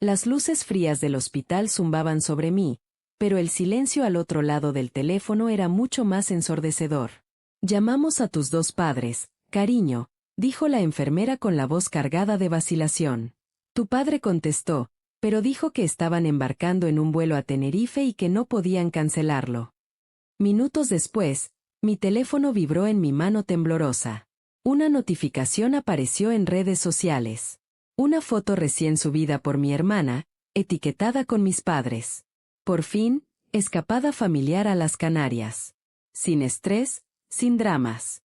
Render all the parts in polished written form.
Las luces frías del hospital zumbaban sobre mí, pero el silencio al otro lado del teléfono era mucho más ensordecedor. Llamamos a tus dos padres, cariño, dijo la enfermera con la voz cargada de vacilación. Tu padre contestó, pero dijo que estaban embarcando en un vuelo a Tenerife y que no podían cancelarlo. Minutos después, mi teléfono vibró en mi mano temblorosa. Una notificación apareció en redes sociales. Una foto recién subida por mi hermana, etiquetada con mis padres. Por fin, escapada familiar a las Canarias. Sin estrés, sin dramas.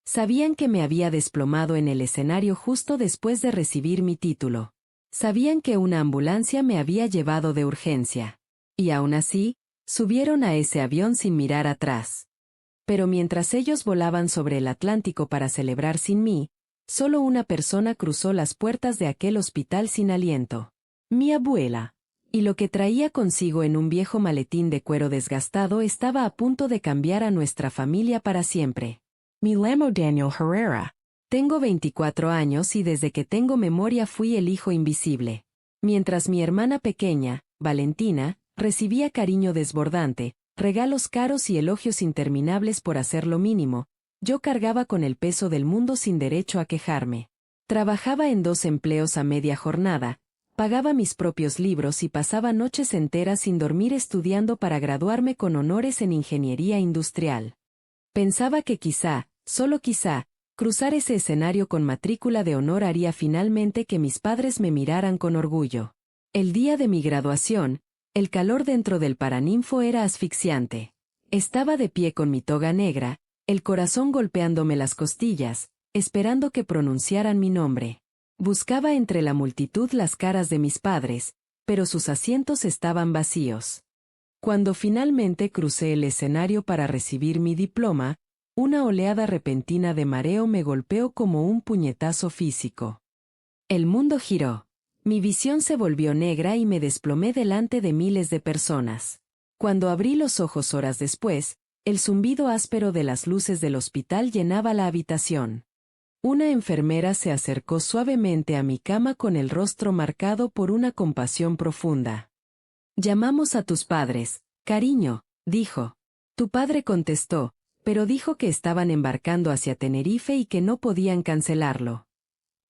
Sabían que me había desplomado en el escenario justo después de recibir mi título. Sabían que una ambulancia me había llevado de urgencia. Y aún así, subieron a ese avión sin mirar atrás. Pero mientras ellos volaban sobre el Atlántico para celebrar sin mí, solo una persona cruzó las puertas de aquel hospital sin aliento. Mi abuela. Y lo que traía consigo en un viejo maletín de cuero desgastado estaba a punto de cambiar a nuestra familia para siempre. Me llamo Daniel Herrera. Tengo 24 años y desde que tengo memoria fui el hijo invisible. Mientras mi hermana pequeña, Valentina, recibía cariño desbordante, regalos caros y elogios interminables por hacer lo mínimo, yo cargaba con el peso del mundo sin derecho a quejarme. Trabajaba en 2 empleos a media jornada, pagaba mis propios libros y pasaba noches enteras sin dormir estudiando para graduarme con honores en ingeniería industrial. Pensaba que quizá, solo quizá, cruzar ese escenario con matrícula de honor haría finalmente que mis padres me miraran con orgullo. El día de mi graduación, el calor dentro del Paraninfo era asfixiante. Estaba de pie con mi toga negra, el corazón golpeándome las costillas, esperando que pronunciaran mi nombre. Buscaba entre la multitud las caras de mis padres, pero sus asientos estaban vacíos. Cuando finalmente crucé el escenario para recibir mi diploma, una oleada repentina de mareo me golpeó como un puñetazo físico. El mundo giró. Mi visión se volvió negra y me desplomé delante de miles de personas. Cuando abrí los ojos horas después, el zumbido áspero de las luces del hospital llenaba la habitación. Una enfermera se acercó suavemente a mi cama con el rostro marcado por una compasión profunda. Llamamos a tus padres, cariño, dijo. Tu padre contestó, pero dijo que estaban embarcando hacia Tenerife y que no podían cancelarlo.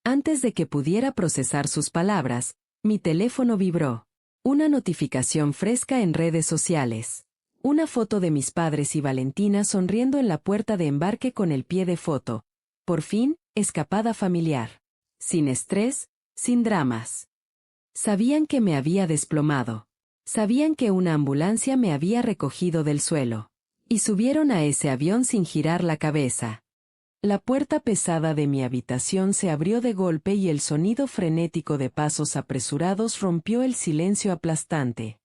Antes de que pudiera procesar sus palabras, mi teléfono vibró. Una notificación fresca en redes sociales. Una foto de mis padres y Valentina sonriendo en la puerta de embarque con el pie de foto. Por fin, escapada familiar. Sin estrés, sin dramas. Sabían que me había desplomado. Sabían que una ambulancia me había recogido del suelo. Y subieron a ese avión sin girar la cabeza. La puerta pesada de mi habitación se abrió de golpe y el sonido frenético de pasos apresurados rompió el silencio aplastante.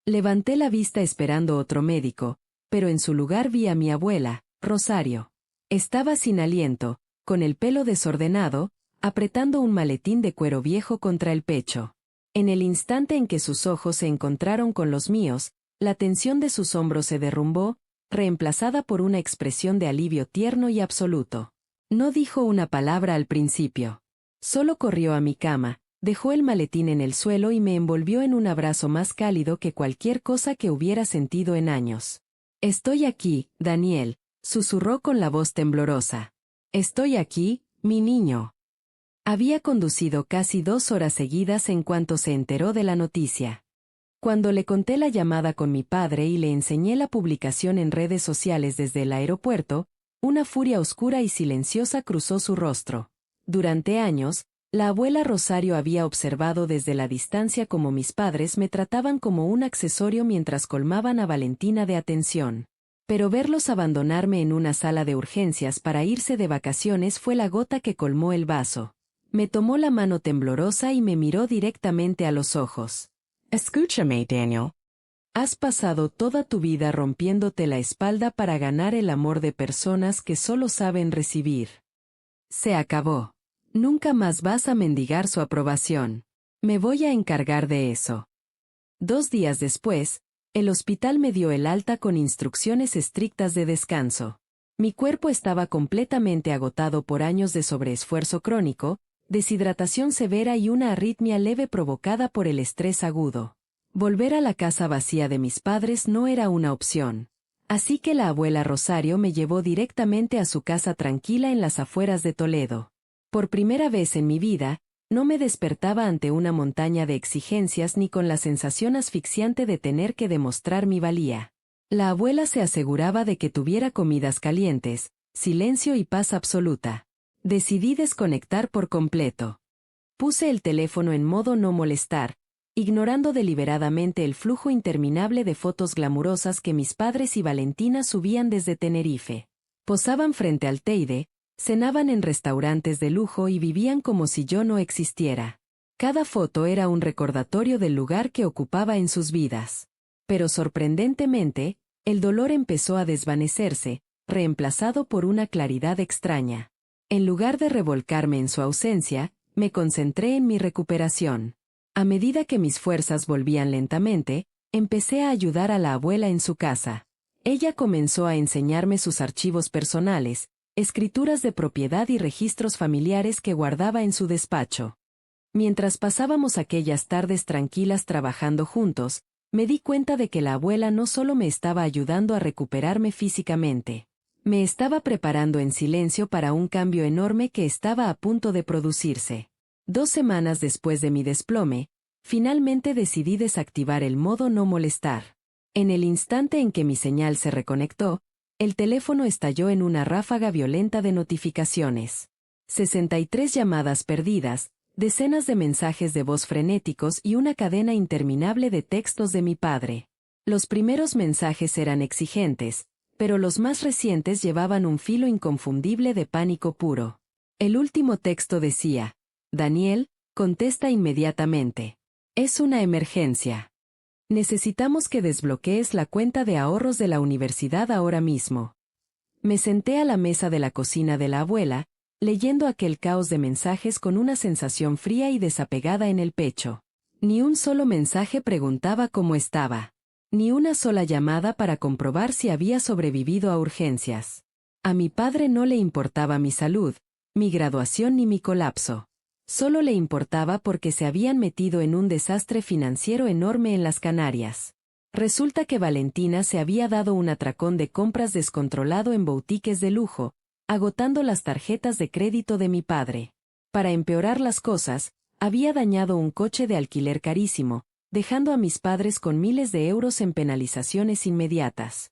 Levanté la vista esperando otro médico, pero en su lugar vi a mi abuela, Rosario. Estaba sin aliento, con el pelo desordenado, apretando un maletín de cuero viejo contra el pecho. En el instante en que sus ojos se encontraron con los míos, la tensión de sus hombros se derrumbó, reemplazada por una expresión de alivio tierno y absoluto. No dijo una palabra al principio. Solo corrió a mi cama, dejó el maletín en el suelo y me envolvió en un abrazo más cálido que cualquier cosa que hubiera sentido en años. Estoy aquí, Daniel, susurró con la voz temblorosa. Estoy aquí, mi niño. Había conducido casi 2 horas seguidas en cuanto se enteró de la noticia. Cuando le conté la llamada con mi padre y le enseñé la publicación en redes sociales desde el aeropuerto, una furia oscura y silenciosa cruzó su rostro. Durante años, la abuela Rosario había observado desde la distancia cómo mis padres me trataban como un accesorio mientras colmaban a Valentina de atención. Pero verlos abandonarme en una sala de urgencias para irse de vacaciones fue la gota que colmó el vaso. Me tomó la mano temblorosa y me miró directamente a los ojos. Escúchame, Daniel. Has pasado toda tu vida rompiéndote la espalda para ganar el amor de personas que solo saben recibir. Se acabó. Nunca más vas a mendigar su aprobación. Me voy a encargar de eso. 2 días después, el hospital me dio el alta con instrucciones estrictas de descanso. Mi cuerpo estaba completamente agotado por años de sobreesfuerzo crónico, deshidratación severa y una arritmia leve provocada por el estrés agudo. Volver a la casa vacía de mis padres no era una opción. Así que la abuela Rosario me llevó directamente a su casa tranquila en las afueras de Toledo. Por primera vez en mi vida, no me despertaba ante una montaña de exigencias ni con la sensación asfixiante de tener que demostrar mi valía. La abuela se aseguraba de que tuviera comidas calientes, silencio y paz absoluta. Decidí desconectar por completo. Puse el teléfono en modo no molestar, ignorando deliberadamente el flujo interminable de fotos glamurosas que mis padres y Valentina subían desde Tenerife. Posaban frente al Teide, cenaban en restaurantes de lujo y vivían como si yo no existiera. Cada foto era un recordatorio del lugar que ocupaba en sus vidas. Pero sorprendentemente, el dolor empezó a desvanecerse, reemplazado por una claridad extraña. En lugar de revolcarme en su ausencia, me concentré en mi recuperación. A medida que mis fuerzas volvían lentamente, empecé a ayudar a la abuela en su casa. Ella comenzó a enseñarme sus archivos personales, escrituras de propiedad y registros familiares que guardaba en su despacho. Mientras pasábamos aquellas tardes tranquilas trabajando juntos, me di cuenta de que la abuela no solo me estaba ayudando a recuperarme físicamente, me estaba preparando en silencio para un cambio enorme que estaba a punto de producirse. 2 semanas después de mi desplome, finalmente decidí desactivar el modo no molestar. En el instante en que mi señal se reconectó, el teléfono estalló en una ráfaga violenta de notificaciones. 63 llamadas perdidas, decenas de mensajes de voz frenéticos y una cadena interminable de textos de mi padre. Los primeros mensajes eran exigentes, pero los más recientes llevaban un filo inconfundible de pánico puro. El último texto decía: Daniel, contesta inmediatamente. Es una emergencia. Necesitamos que desbloquees la cuenta de ahorros de la universidad ahora mismo. Me senté a la mesa de la cocina de la abuela, leyendo aquel caos de mensajes con una sensación fría y desapegada en el pecho. Ni un solo mensaje preguntaba cómo estaba. Ni una sola llamada para comprobar si había sobrevivido a urgencias. A mi padre no le importaba mi salud, mi graduación ni mi colapso. Solo le importaba porque se habían metido en un desastre financiero enorme en las Canarias. Resulta que Valentina se había dado un atracón de compras descontrolado en boutiques de lujo, agotando las tarjetas de crédito de mi padre. Para empeorar las cosas, había dañado un coche de alquiler carísimo, dejando a mis padres con miles de euros en penalizaciones inmediatas.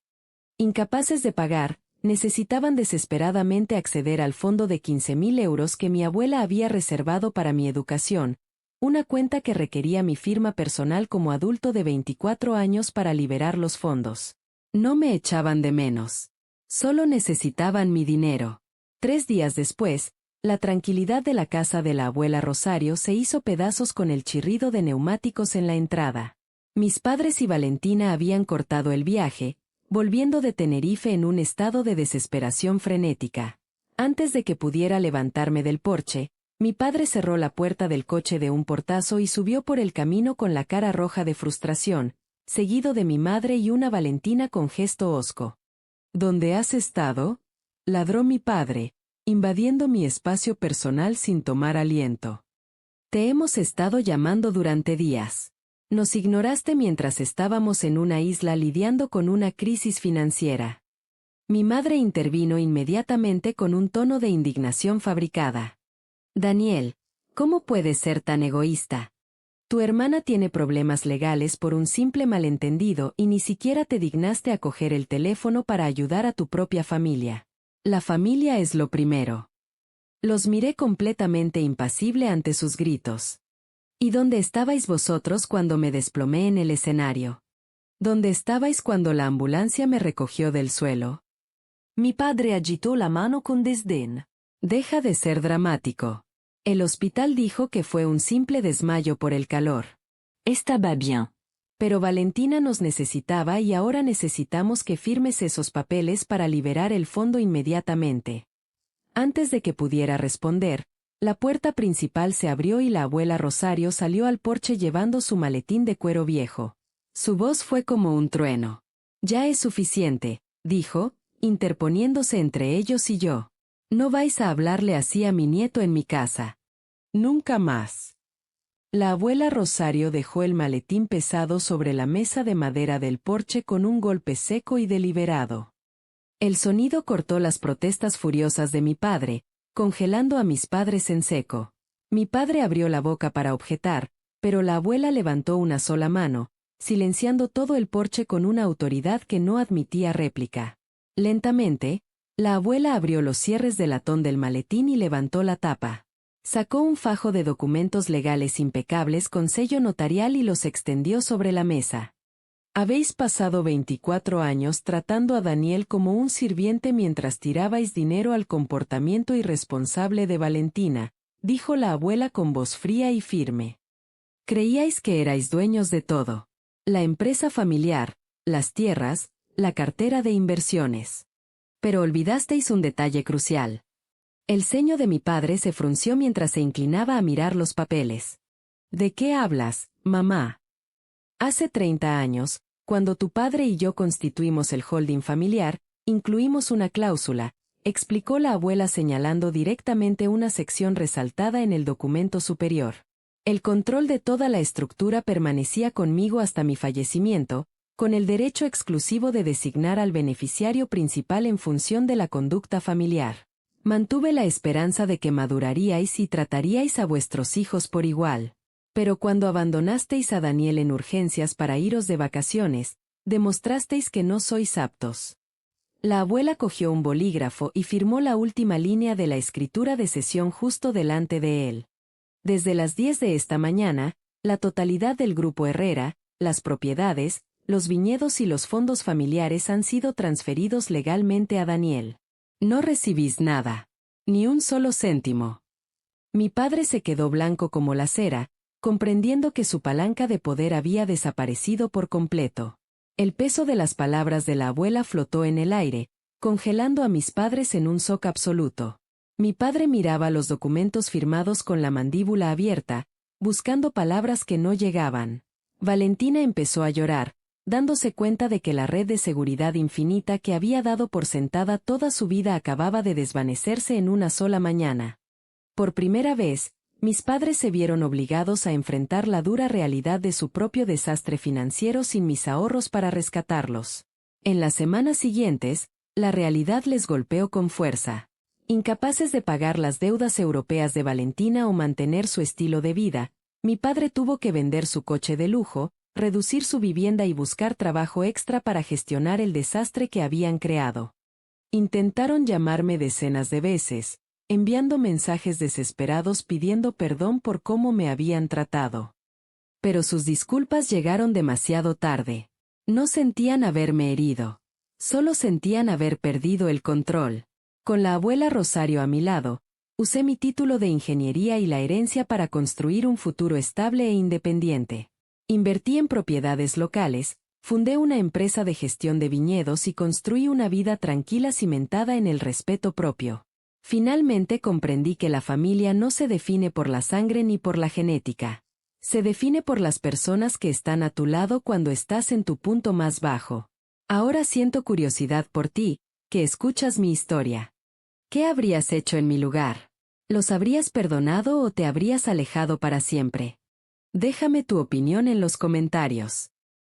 Incapaces de pagar, necesitaban desesperadamente acceder al fondo de 15.000 euros que mi abuela había reservado para mi educación, una cuenta que requería mi firma personal como adulto de 24 años para liberar los fondos. No me echaban de menos. Solo necesitaban mi dinero. 3 días después, la tranquilidad de la casa de la abuela Rosario se hizo pedazos con el chirrido de neumáticos en la entrada. Mis padres y Valentina habían cortado el viaje, volviendo de Tenerife en un estado de desesperación frenética. Antes de que pudiera levantarme del porche, mi padre cerró la puerta del coche de un portazo y subió por el camino con la cara roja de frustración, seguido de mi madre y una Valentina con gesto hosco. ¿Dónde has estado?, ladró mi padre, invadiendo mi espacio personal sin tomar aliento. Te hemos estado llamando durante días. Nos ignoraste mientras estábamos en una isla lidiando con una crisis financiera. Mi madre intervino inmediatamente con un tono de indignación fabricada. Daniel, ¿cómo puedes ser tan egoísta? Tu hermana tiene problemas legales por un simple malentendido y ni siquiera te dignaste a coger el teléfono para ayudar a tu propia familia. La familia es lo primero. Los miré completamente impasible ante sus gritos. ¿Y dónde estabais vosotros cuando me desplomé en el escenario? ¿Dónde estabais cuando la ambulancia me recogió del suelo? Mi padre agitó la mano con desdén. Deja de ser dramático. El hospital dijo que fue un simple desmayo por el calor. Estaba bien. Pero Valentina nos necesitaba y ahora necesitamos que firmes esos papeles para liberar el fondo inmediatamente. Antes de que pudiera responder, la puerta principal se abrió y la abuela Rosario salió al porche llevando su maletín de cuero viejo. Su voz fue como un trueno. Ya es suficiente, dijo, interponiéndose entre ellos y yo. No vais a hablarle así a mi nieto en mi casa. Nunca más. La abuela Rosario dejó el maletín pesado sobre la mesa de madera del porche con un golpe seco y deliberado. El sonido cortó las protestas furiosas de mi padre, congelando a mis padres en seco. Mi padre abrió la boca para objetar, pero la abuela levantó una sola mano, silenciando todo el porche con una autoridad que no admitía réplica. Lentamente, la abuela abrió los cierres de latón del maletín y levantó la tapa. Sacó un fajo de documentos legales impecables con sello notarial y los extendió sobre la mesa. Habéis pasado 24 años tratando a Daniel como un sirviente mientras tirabais dinero al comportamiento irresponsable de Valentina, dijo la abuela con voz fría y firme. Creíais que erais dueños de todo. La empresa familiar, las tierras, la cartera de inversiones. Pero olvidasteis un detalle crucial. El ceño de mi padre se frunció mientras se inclinaba a mirar los papeles. ¿De qué hablas, mamá? Hace 30 años, cuando tu padre y yo constituimos el holding familiar, incluimos una cláusula, explicó la abuela señalando directamente una sección resaltada en el documento superior. El control de toda la estructura permanecía conmigo hasta mi fallecimiento, con el derecho exclusivo de designar al beneficiario principal en función de la conducta familiar. Mantuve la esperanza de que maduraríais y trataríais a vuestros hijos por igual. Pero cuando abandonasteis a Daniel en urgencias para iros de vacaciones, demostrasteis que no sois aptos. La abuela cogió un bolígrafo y firmó la última línea de la escritura de cesión justo delante de él. Desde las 10 de esta mañana, la totalidad del Grupo Herrera, las propiedades, los viñedos y los fondos familiares han sido transferidos legalmente a Daniel. No recibís nada. Ni un solo céntimo. Mi padre se quedó blanco como la cera, comprendiendo que su palanca de poder había desaparecido por completo. El peso de las palabras de la abuela flotó en el aire, congelando a mis padres en un shock absoluto. Mi padre miraba los documentos firmados con la mandíbula abierta, buscando palabras que no llegaban. Valentina empezó a llorar, dándose cuenta de que la red de seguridad infinita que había dado por sentada toda su vida acababa de desvanecerse en una sola mañana. Por primera vez, mis padres se vieron obligados a enfrentar la dura realidad de su propio desastre financiero sin mis ahorros para rescatarlos. En las semanas siguientes, la realidad les golpeó con fuerza. Incapaces de pagar las deudas europeas de Valentina o mantener su estilo de vida, mi padre tuvo que vender su coche de lujo, reducir su vivienda y buscar trabajo extra para gestionar el desastre que habían creado. Intentaron llamarme decenas de veces, enviando mensajes desesperados pidiendo perdón por cómo me habían tratado. Pero sus disculpas llegaron demasiado tarde. No sentían haberme herido. Solo sentían haber perdido el control. Con la abuela Rosario a mi lado, usé mi título de ingeniería y la herencia para construir un futuro estable e independiente. Invertí en propiedades locales, fundé una empresa de gestión de viñedos y construí una vida tranquila cimentada en el respeto propio. Finalmente comprendí que la familia no se define por la sangre ni por la genética. Se define por las personas que están a tu lado cuando estás en tu punto más bajo. Ahora siento curiosidad por ti, que escuchas mi historia. ¿Qué habrías hecho en mi lugar? ¿Los habrías perdonado o te habrías alejado para siempre? Déjame tu opinión en los comentarios.